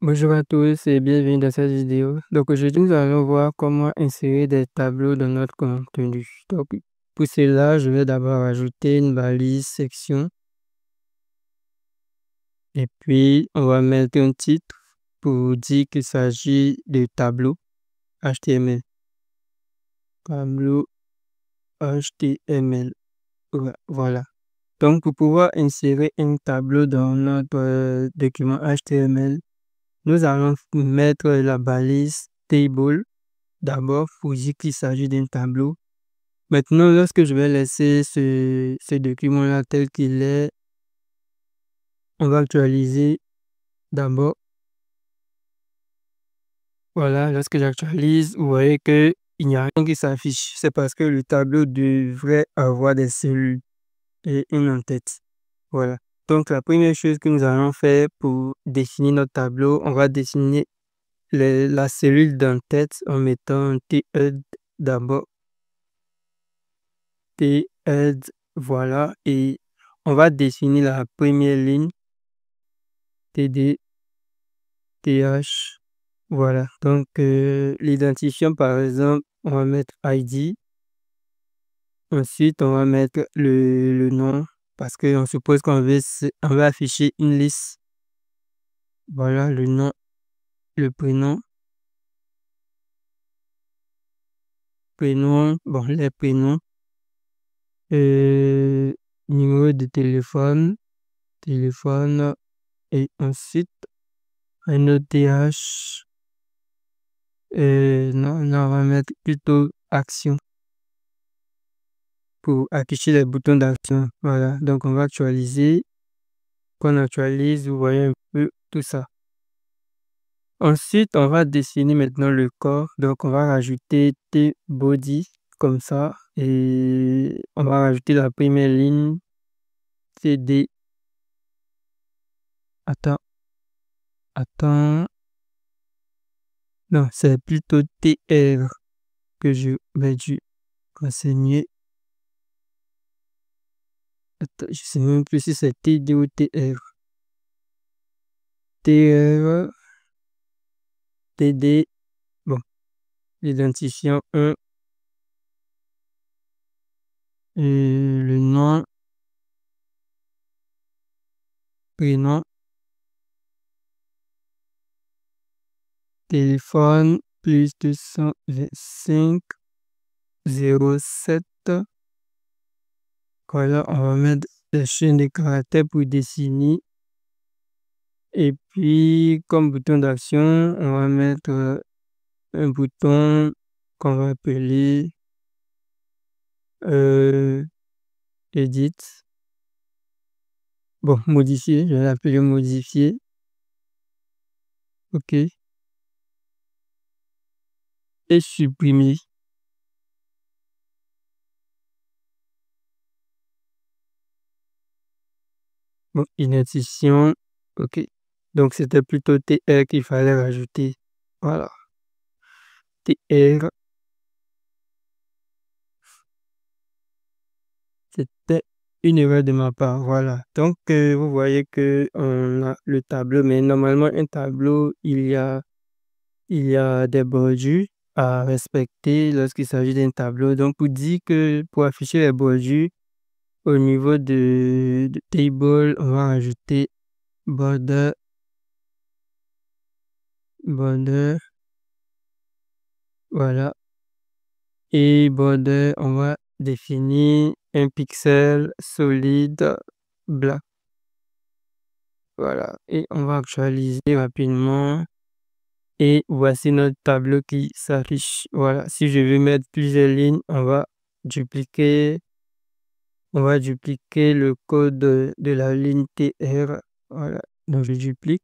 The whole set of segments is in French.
Bonjour à tous et bienvenue dans cette vidéo. Donc aujourd'hui, nous allons voir comment insérer des tableaux dans notre contenu. Donc pour cela, je vais d'abord ajouter une balise section et puis on va mettre un titre pour dire qu'il s'agit de tableau HTML. Tableau HTML. Voilà. Donc pour pouvoir insérer un tableau dans notre document HTML, nous allons mettre la balise table d'abord pour dire qu'il s'agit d'un tableau. Maintenant, lorsque je vais laisser ce document-là tel qu'il est, on va actualiser d'abord. Voilà, lorsque j'actualise, vous voyez qu'il n'y a rien qui s'affiche. C'est parce que le tableau devrait avoir des cellules et une en-tête. Voilà. Donc, la première chose que nous allons faire pour définir notre tableau, on va dessiner la cellule d'en-tête en mettant un T-head d'abord. T-head, voilà. Et on va définir la première ligne. TD, TH. Voilà. Donc, l'identifiant, par exemple, on va mettre ID. Ensuite, on va mettre le nom parce qu'on suppose on veut afficher une liste. Voilà, le nom, le prénom. Prénom, bon, les prénoms. Numéro de téléphone. Téléphone. Et ensuite, un autre TH. Non, on va mettre plutôt action pour afficher les boutons d'action. Voilà, donc on va actualiser. Quand on actualise, vous voyez un peu tout ça. Ensuite, on va dessiner maintenant le corps. Donc, on va rajouter T-body comme ça. Et on va rajouter la première ligne TD. Attends. Non, c'est plutôt TR que je vais dû renseigner. Attends, je sais même plus si c'est TD ou TR. TR, TD, bon, l'identifiant 1 et le nom, prénom, téléphone, plus 225 07. Voilà, on va mettre des chaînes de caractères pour dessiner. Et puis, comme bouton d'action, on va mettre un bouton qu'on va appeler Edit. Bon, modifier, je vais l'appeler modifier. OK. Et supprimer. Bon, identifiant. OK. Donc, c'était plutôt TR qu'il fallait rajouter. Voilà. TR. C'était une erreur de ma part. Voilà. Donc, vous voyez que on a le tableau, mais normalement, un tableau, il y a des bordures à respecter lorsqu'il s'agit d'un tableau. Donc, pour dire que pour afficher les bordures, au niveau de table, on va rajouter border, border, voilà. Et border, on va définir un pixel solide black. Voilà. Et on va actualiser rapidement. Et voici notre tableau qui s'affiche. Voilà. Si je veux mettre plusieurs lignes, dupliquer, on va dupliquer le code de la ligne TR. Voilà. Donc, je duplique.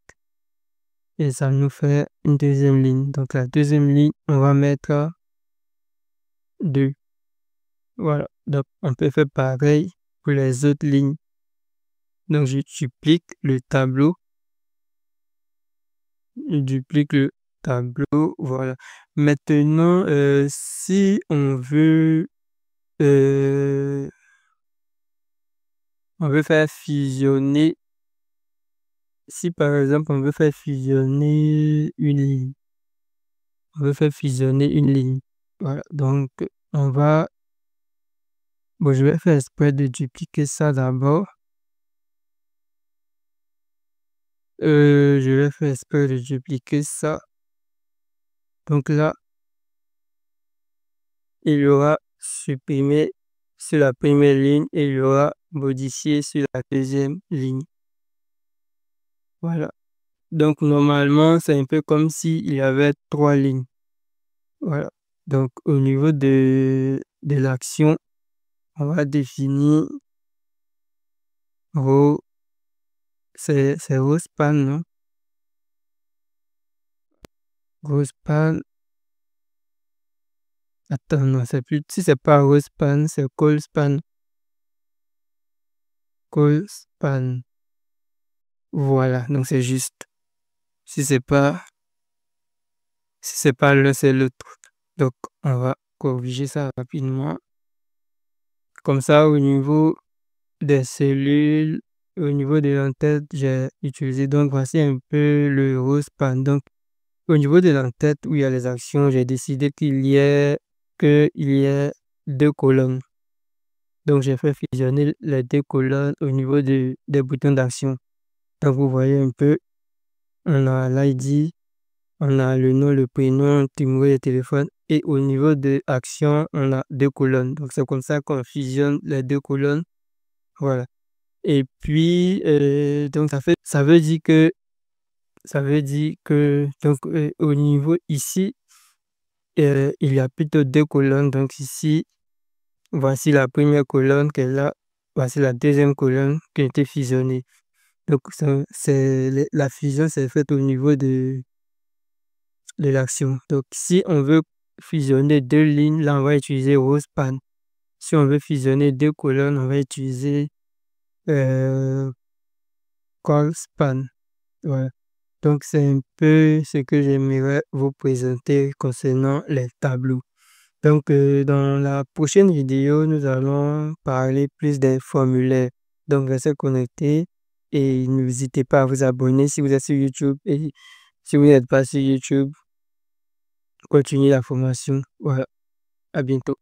Et ça nous fait une deuxième ligne. Donc, la deuxième ligne, on va mettre 2. Voilà. Donc, on peut faire pareil pour les autres lignes. Donc, je duplique le tableau. Je duplique le tableau. Voilà. Maintenant, si euh, on veut faire fusionner si par exemple on veut faire fusionner une ligne, voilà, donc on va, bon, je vais faire exprès de dupliquer ça d'abord. Je vais faire exprès de dupliquer ça. Donc là, il y aura supprimé sur la première ligne et il y aura modifié sur la deuxième ligne. Voilà. Donc normalement, c'est un peu comme s'il y avait trois lignes. Voilà. Donc au niveau de l'action, on va définir row, c'est row span, non? Row span. Attends, non, c'est plus, si c'est pas row span, c'est call span. Call span. Voilà, donc c'est juste. Si c'est pas, si c'est pas l'un, c'est l'autre. Donc on va corriger ça rapidement. Comme ça, au niveau des cellules, au niveau de l'entête, j'ai utilisé, donc voici un peu le row span. Donc au niveau de l'entête où il y a les actions, j'ai décidé qu'il y ait deux colonnes. Donc j'ai fait fusionner les deux colonnes au niveau des boutons d'action. Donc vous voyez un peu, on a l'ID, on a le nom, le prénom, numéro de téléphone et au niveau de action, on a deux colonnes. Donc c'est comme ça qu'on fusionne les deux colonnes. Voilà. Et puis, donc ça veut dire que donc, au niveau ici, il y a plutôt deux colonnes. Donc ici, voici la première colonne qui est là. Voici la deuxième colonne qui a été fusionnée. Donc la fusion s'est faite au niveau de l'action. Donc si on veut fusionner deux lignes, là on va utiliser row span. Si on veut fusionner deux colonnes, on va utiliser euh, call span. Voilà. Donc, c'est un peu ce que j'aimerais vous présenter concernant les tableaux. Donc, dans la prochaine vidéo, nous allons parler plus des formulaires. Donc, restez connectés et n'hésitez pas à vous abonner si vous êtes sur YouTube et si vous n'êtes pas sur YouTube, continuez la formation. Voilà. À bientôt.